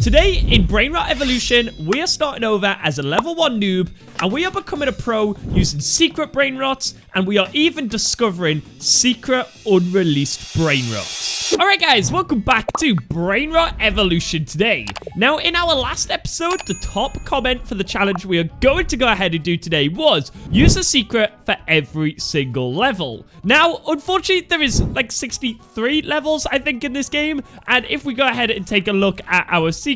Today in Brainrot Evolution, we are starting over as a level 1 noob, and we are becoming a pro using secret Brainrots, and we are even discovering secret unreleased Brainrots. Alright guys, welcome back to Brainrot Evolution today. Now in our last episode, the top comment for the challenge we are going to go ahead and do today was use a secret for every single level. Now, unfortunately, there is like 63 levels, I think, in this game, and if we go ahead and take a look at our secrets,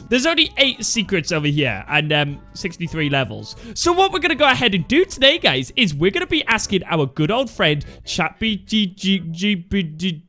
there's only 8 secrets over here, and 63 levels. So what we're going to go ahead and do today, guys, is we're going to be asking our good old friend ChatGPT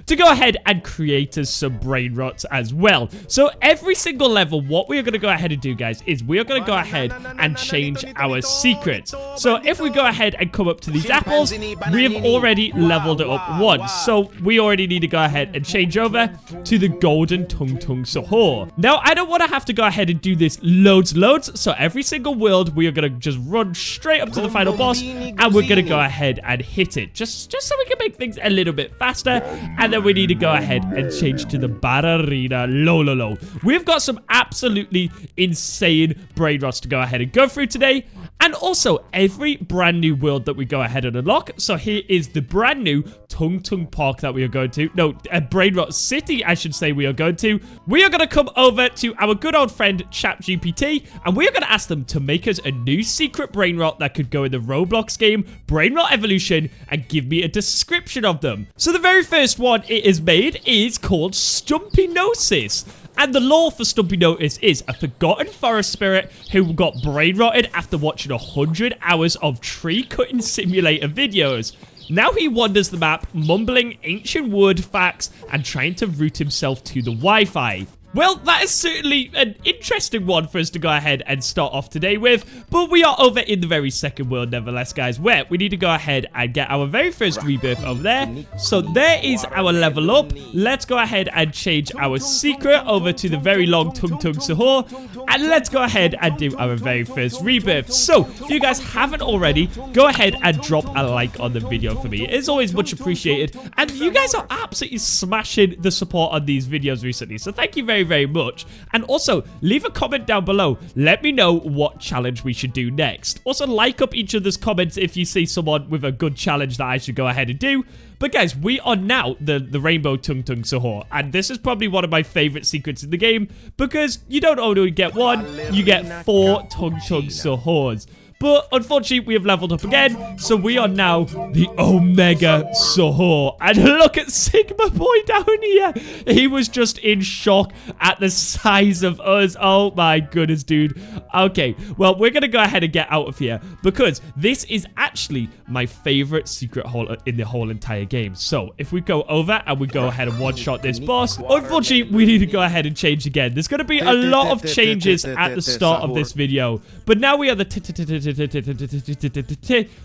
to go ahead and create us some Brainrots as well. So every single level, what we are going to go ahead and do, guys, is we are going to go ahead and change our secrets. So if we go ahead and come up to these apples, we have already leveled it up once. So we already need to go ahead and change over to the golden tung sahur. Now, I don't want to have to go ahead and do this loads. So every single world, we are going to just run straight up to the final boss, and we're going to go ahead and hit it. Just so we can make things a little bit faster. And then we need to go ahead and change to the ballerina lololo. We've got some absolutely insane Brainrots to go ahead and go through today. And also, every brand new world that we go ahead and unlock. So here is the brand new Tung Park that we are going to. No, Brainrot City, I should say, we are going to. We are going to come over to our good old friend ChatGPT, and we are going to ask them to make us a new secret Brainrot that could go in the Roblox game, Brainrot Evolution, and give me a description of them. So the very first one it is made is called Stumpinosis. And the lore for Stumpinosis is a forgotten forest spirit who got brain-rotted after watching 100 hours of tree-cutting simulator videos. Now he wanders the map, mumbling ancient wood facts and trying to route himself to the Wi-Fi. Well, that is certainly an interesting one for us to go ahead and start off today with, but we are over in the very second world nevertheless, guys, where we need to go ahead and get our very first rebirth over there. So there is our level up. Let's go ahead and change our secret over to the very long tung sahur, and let's go ahead and do our very first rebirth. So if you guys haven't already, go ahead and drop a like on the video for me. It's always much appreciated, and you guys are absolutely smashing the support on these videos recently, so thank you very much. And also, leave a comment down below. Let me know what challenge we should do next. Also, like up each other's comments if you see someone with a good challenge that I should go ahead and do. But guys, we are now the rainbow tung sahur, and this is probably one of my favorite secrets in the game because you don't only get one, you get 4 tung sahurs. But unfortunately, we have leveled up again, so we are now the Omega Sahur. And look at Sigma Boy down here. He was just in shock at the size of us. Oh my goodness, dude. Okay, well, we're going to go ahead and get out of here because this is actually my favorite secret hole in the whole entire game. So if we go over and we go ahead and one-shot this boss, unfortunately, we need to go ahead and change again. There's going to be a lot of changes at the start of this video. But now we are the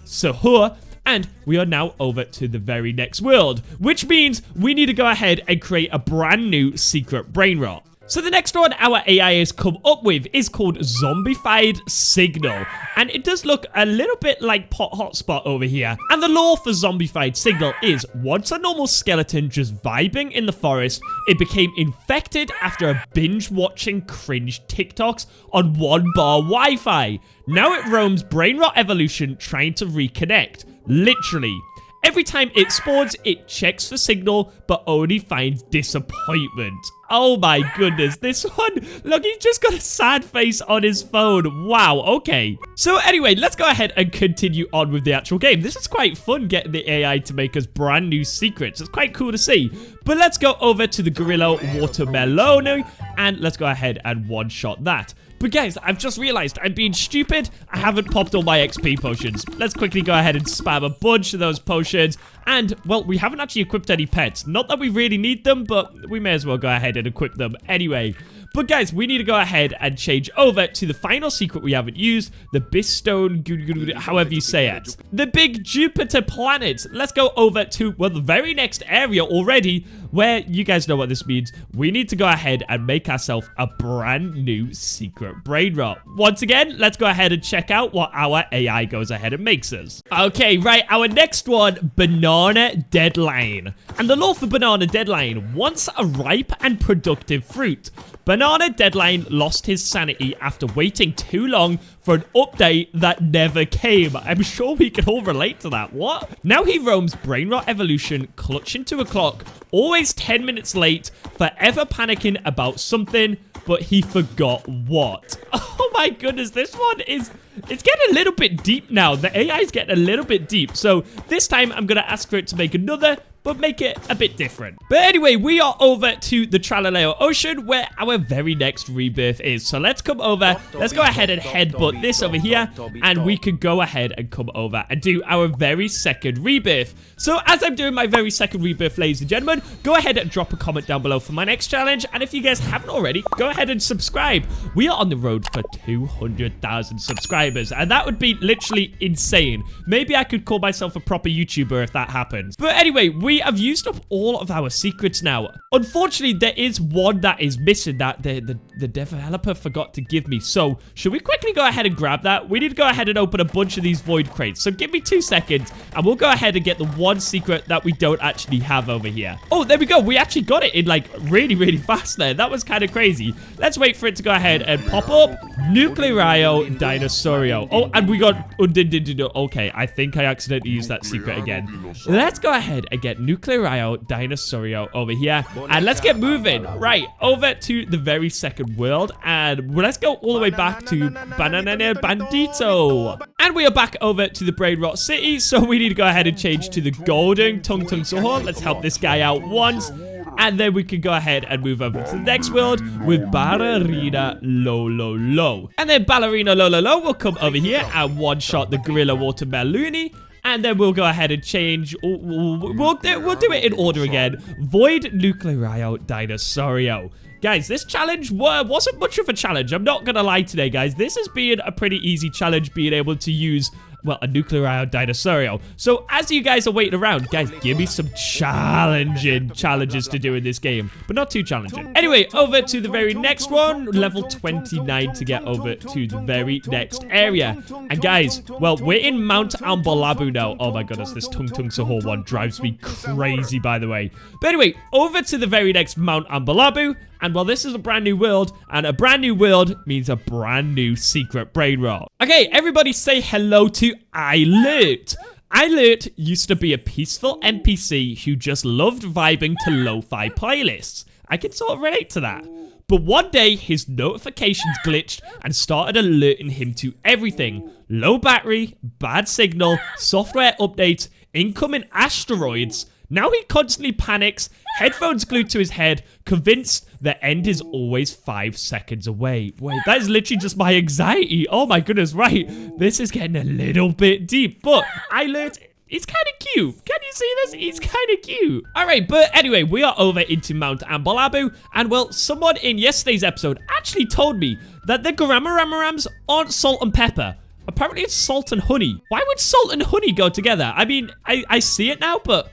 sahur, and we are now over to the very next world, which means we need to go ahead and create a brand new secret Brainrot. So the next one our AI has come up with is called Zombified Signal, and it does look a little bit like Pot Hotspot over here. And the lore for Zombified Signal is once a normal skeleton just vibing in the forest, it became infected after a binge watching cringe TikToks on 1 bar Wi-Fi. Now it roams Brainrot Evolution trying to reconnect, literally. Every time it spawns, it checks for signal, but only finds disappointment. Oh my goodness, this one, look, he's just got a sad face on his phone. Wow, okay. So anyway, let's go ahead and continue on with the actual game. This is quite fun getting the AI to make us brand new secrets. It's quite cool to see. But let's go over to the Gorilla Watermelon, and let's go ahead and one-shot that. But guys, I've just realized I'm being stupid. I haven't popped all my XP potions. Let's quickly go ahead and spam a bunch of those potions. And, well, we haven't actually equipped any pets. Not that we really need them, but we may as well go ahead and equip them anyway. But guys, we need to go ahead and change over to the final secret we haven't used, the Bistone, however you say it. The big Jupiter planet. Let's go over to, well, the very next area already, where you guys know what this means. We need to go ahead and make ourselves a brand new secret Brainrot. Once again, let's go ahead and check out what our AI goes ahead and makes us. Okay, right, our next one, banana deadline. And the law for banana deadline, once a ripe and productive fruit. Banana Deadline lost his sanity after waiting too long for an update that never came. I'm sure we can all relate to that. What? Now he roams Brainrot Evolution, clutching to a clock, always 10 minutes late, forever panicking about something, but he forgot what. Oh my goodness, this one is... It's getting a little bit deep now. The AI is getting a little bit deep. So this time I'm going to ask for it to make another, but make it a bit different. But anyway, we are over to the Tralaleo Ocean where our very next rebirth is. So let's come over. Let's go ahead and headbutt this over here. And we can go ahead and come over and do our very second rebirth. So as I'm doing my very second rebirth, ladies and gentlemen, go ahead and drop a comment down below for my next challenge. And if you guys haven't already, go ahead and subscribe. We are on the road for 200,000 subscribers. And that would be literally insane. Maybe I could call myself a proper YouTuber if that happens. But anyway, we have used up all of our secrets now. Unfortunately, there is one that is missing that the developer forgot to give me. So, should we quickly go ahead and grab that? We need to go ahead and open a bunch of these void crates. So, give me 2 seconds, and we'll go ahead and get the one secret that we don't actually have over here. Oh, there we go. We actually got it in, like, really, really fast there. That was kind of crazy. Let's wait for it to go ahead and pop up. Nucleario Dinosaurio. Oh, and we got... Okay, I think I accidentally used that secret again. Let's go ahead and get Nucleario Dinosaurio over here. And let's get moving. Right, over to the very second world. And let's go all the way back to Banana Bandito. And we are back over to the Brainrot City. So we need to go ahead and change to the Golden Tung Tung Sahur. Let's help this guy out once. And then we can go ahead and move over to the next world with Ballerina Lo. And then Ballerina Lo will come over here and one-shot the Gorilla Watermeloni. And then we'll go ahead and change. We'll do it in order again. Void Nucleario Dinosaurio. Guys, this challenge wasn't much of a challenge. I'm not going to lie today, guys. This has been a pretty easy challenge being able to use... well, a Nucleario Dinosaurio. So, as you guys are waiting around, guys, give me some challenging challenges to do in this game. But not too challenging. Anyway, over to the very next one. Level 29 to get over to the very next area. And guys, well, we're in Mount Ambalabu now. Oh my goodness, this Tung Tung Sahur one drives me crazy, by the way. But anyway, over to the very next Mount Ambalabu. And well, this is a brand new world, and a brand new world means a brand new secret Brainrot. Okay, everybody say hello to iLert. iLert used to be a peaceful NPC who just loved vibing to lo-fi playlists. I can sort of relate to that. But one day, his notifications glitched and started alerting him to everything. Low battery, bad signal, software updates, incoming asteroids. Now he constantly panics, headphones glued to his head, convinced the end is always 5 seconds away. Wait, that is literally just my anxiety. Oh my goodness, right. This is getting a little bit deep, but iLert, it's kind of cute. Can you see this? It's kind of cute. All right, but anyway, we are over into Mount Ambalabu, and well, someone in yesterday's episode actually told me that the Garamarams aren't salt and pepper. Apparently, it's salt and honey. Why would salt and honey go together? I mean, I see it now, but...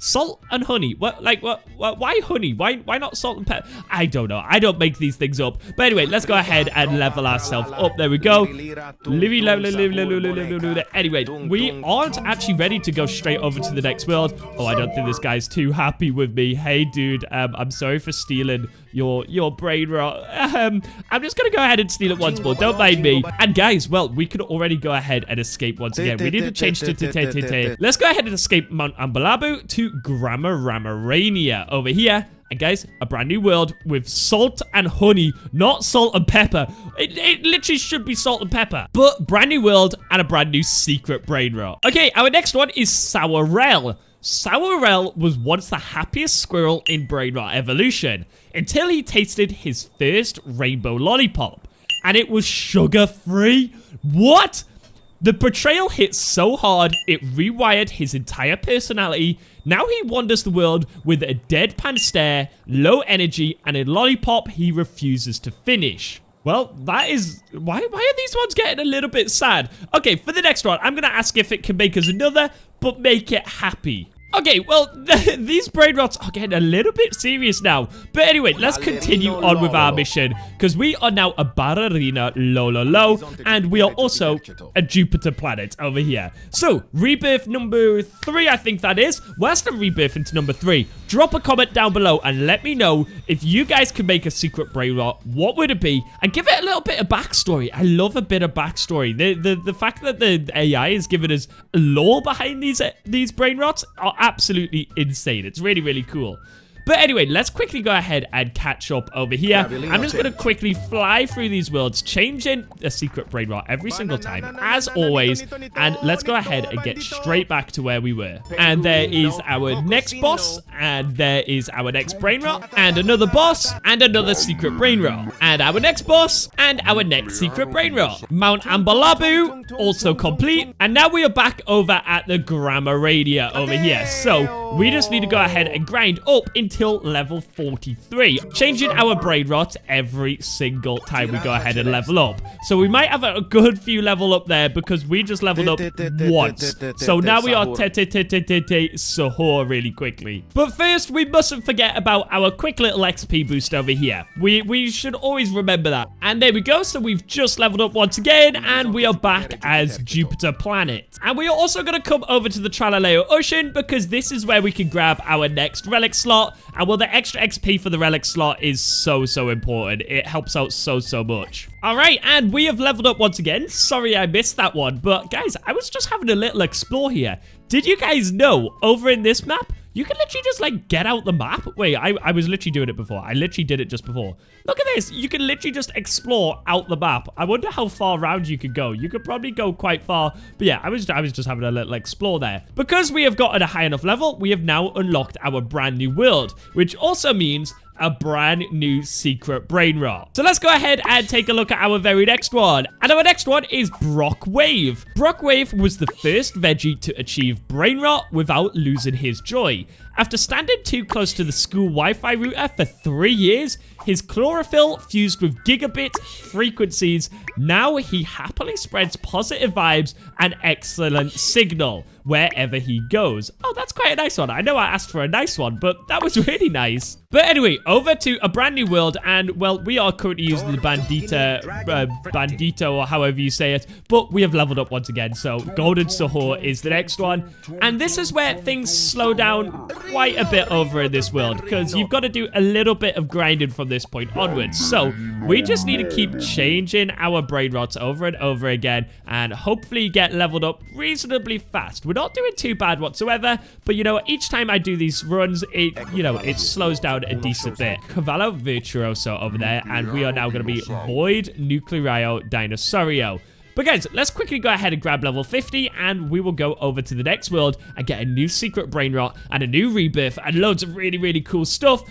salt and honey. What? Like, what? Why honey? Why not salt and pepper? I don't know. I don't make these things up. But anyway, let's go ahead and level ourselves up. There we go. Anyway, we aren't actually ready to go straight over to the next world. Oh, I don't think this guy's too happy with me. Hey, dude, I'm sorry for stealing your Brainrot. I'm just gonna go ahead and steal it once more. Don't mind me. And guys, well, we could already go ahead and escape once again. We need to change to Let's go ahead and escape Mount Ambalabu to Grammaramania over here. And guys, a brand new world with salt and honey, not salt and pepper. It literally should be salt and pepper. But brand new world and a brand new secret Brainrot. Okay, our next one is Sourel. Sourel was once the happiest squirrel in Brainrot Evolution until he tasted his first rainbow lollipop. And it was sugar-free. What? The betrayal hit so hard, it rewired his entire personality. Now he wanders the world with a deadpan stare, low energy, and a lollipop he refuses to finish. Well, that is... Why are these ones getting a little bit sad? Okay, for the next one, I'm going to ask if it can make us another, but make it happy. Okay, well, these brain rots are getting a little bit serious now. But anyway, let's continue on with our mission, because we are now a ballerina low, and we are also a Jupiter planet over here. So, rebirth number 3, I think that is. Whilst I'm rebirthing to number 3, drop a comment down below and let me know if you guys could make a secret brain rot, what would it be? And give it a little bit of backstory. I love a bit of backstory. The fact that the AI is giving us lore behind these brain rots are absolutely insane. It's really, really cool. But anyway, let's quickly go ahead and catch up over here. I'm just going to quickly fly through these worlds, changing a secret brain rot every single time, as always. And let's go ahead and get straight back to where we were. And there is our next boss, and there is our next brain rot, and another boss, and another secret brain rot, and our next boss, and our next secret brain rot. Mount Ambalabu, also complete. And now we are back over at the Grammar Radia over here. So we just need to go ahead and grind up until level 43, changing our brain rot every single time we go ahead and level up. So we might have a good few level up there because we just leveled up once. So now we are sahur really quickly. But first, we mustn't forget about our quick little XP boost over here. We should always remember that. And there we go. So we've just leveled up once again, and we are back as Jupiter planet. And we are also going to come over to the Tralaleo Ocean because this is where we can grab our next relic slot. And well, the extra XP for the relic slot is so important. It helps out so much. All right, and we have leveled up once again. Sorry I missed that one, but guys, I was just having a little explore here. Did you guys know over in this map, you can literally just, like, get out the map? Wait, I was literally doing it before. I literally did it just before. Look at this. You can literally just explore out the map. I wonder how far around you could go. You could probably go quite far. But yeah, I was just having a little explore there. Because we have gotten a high enough level, we have now unlocked our brand new world, which also means a brand new secret brain rot. So let's go ahead and take a look at our very next one. And our next one is Brockwave. Brockwave was the first veggie to achieve brain rot without losing his joy. After standing too close to the school Wi-Fi router for 3 years, his chlorophyll fused with gigabit frequencies. Now he happily spreads positive vibes and excellent signal wherever he goes. Oh, that's quite a nice one. I know I asked for a nice one, but that was really nice. But anyway, over to a brand new world, and well, we are currently using the Bandito, or however you say it, but we have leveled up once again, so Golden Sahur is the next one. And this is where things slow down quite a bit over in this world, because you've got to do a little bit of grinding from this point onwards. So we just need to keep changing our brain rots over and over again, and hopefully get leveled up reasonably fast. We're not doing too bad whatsoever, but you know, each time I do these runs, it slows down a decent bit. Cavallo Virtuoso over there, and we are now going to be Void Nucleario Dinosaurio. But guys, let's quickly go ahead and grab level 50, and we will go over to the next world and get a new secret brain rot and a new rebirth and loads of really cool stuff.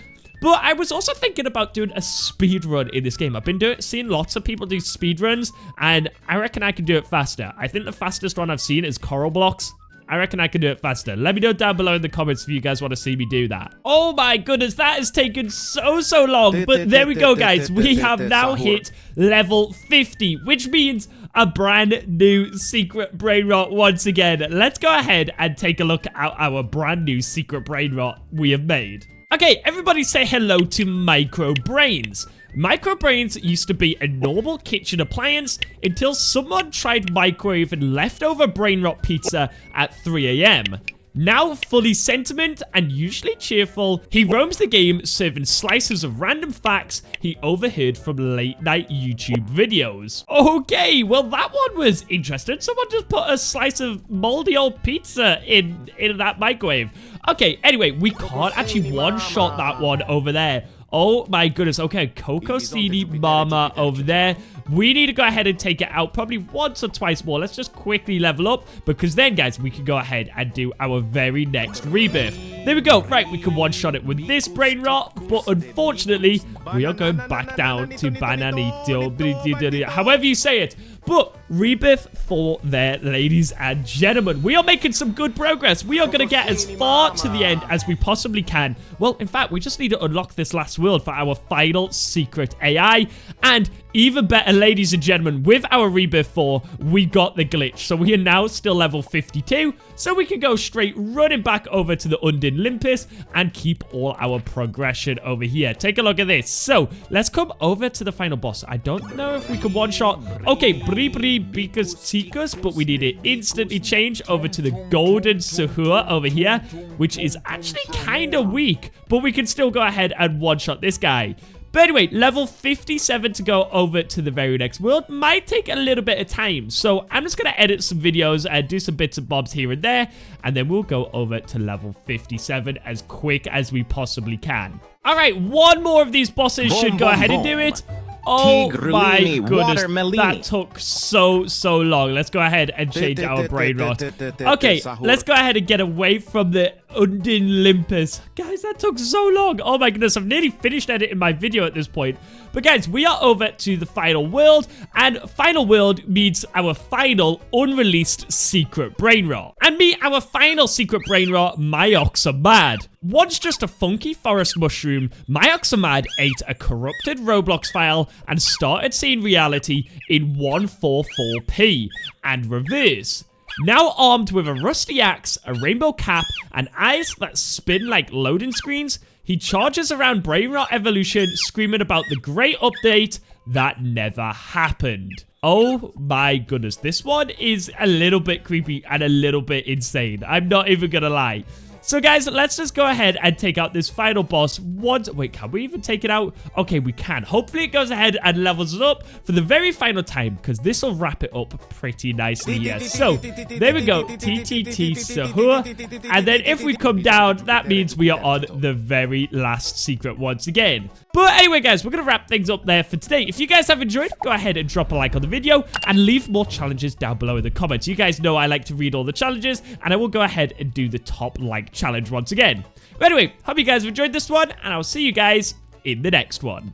But I was also thinking about doing a speed run in this game. I've been seeing lots of people do speed runs, and I reckon I can do it faster. I think the fastest one I've seen is Coral Blocks. I reckon I can do it faster. Let me know down below in the comments if you guys want to see me do that. Oh my goodness, that has taken so long. But there we go, guys. We have now hit level 50, which means a brand new secret brain rot once again. Let's go ahead and take a look at our brand new secret brain rot we have made. Okay, everybody say hello to Micro Brains. Micro Brains used to be a normal kitchen appliance until someone tried microwaving leftover brain rot pizza at 3 AM. Now fully sentient and usually cheerful, he roams the game serving slices of random facts he overheard from late night YouTube videos. Okay, well that one was interesting. Someone just put a slice of moldy old pizza in that microwave. Okay, anyway, we can't actually one-shot that one over there. Oh my goodness. Okay, Coco CD Mama over there. We need to go ahead and take it out probably once or twice more. Let's just quickly level up, because then, guys, we can go ahead and do our very next rebirth. There we go. Right, we can one-shot it with this Brainrot, but unfortunately, we are going back down to Bananito, however you say it. But Rebirth for there, ladies and gentlemen. We are making some good progress. We are going to get as far to the end as we possibly can. Well, in fact, we just need to unlock this last world for our final secret AI. And even better, ladies and gentlemen, with our Rebirth 4, we got the glitch. So we are now still level 52. So we can go straight running back over to the Undine Olympus and keep all our progression over here. Take a look at this. So let's come over to the final boss. I don't know if we can one-shot. Okay, because Tikus, but we need to instantly change over to the Golden Sahur over here, which is actually kind of weak, but we can still go ahead and one-shot this guy. But anyway, level 57 to go over to the very next world might take a little bit of time. So I'm just going to edit some videos and do some bits and bobs here and there. And then we'll go over to level 57 as quick as we possibly can. All right, one more of these bosses should go ahead and do it. Oh my goodness, that took so long. Let's go ahead and change our Brainrot. Okay, let's go ahead and get away from the Undine Olympus. Guys, that took so long. Oh my goodness, I've nearly finished editing my video at this point. But guys, we are over to the final world, and final world means our final unreleased secret Brainrot. And meet our final secret Brainrot, Myoxamad. Once just a funky forest mushroom, Myoxamad ate a corrupted Roblox file and started seeing reality in 144p and reverse. Now armed with a rusty axe, a rainbow cap, and eyes that spin like loading screens, he charges around Brainrot Evolution, screaming about the great update that never happened. Oh my goodness, this one is a little bit creepy and a little bit insane. I'm not even gonna lie. So guys, let's just go ahead and take out this final boss. Wait, can we even take it out? Okay, we can. Hopefully it goes ahead and levels it up for the very final time, because this will wrap it up pretty nicely here. So there we go, TTT Sahur. And then if we come down, that means we are on the very last secret once again. But anyway, guys, we're going to wrap things up there for today. If you guys have enjoyed, go ahead and drop a like on the video and leave more challenges down below in the comments. You guys know I like to read all the challenges, and I will go ahead and do the top like challenge once again. But anyway, hope you guys have enjoyed this one, and I'll see you guys in the next one.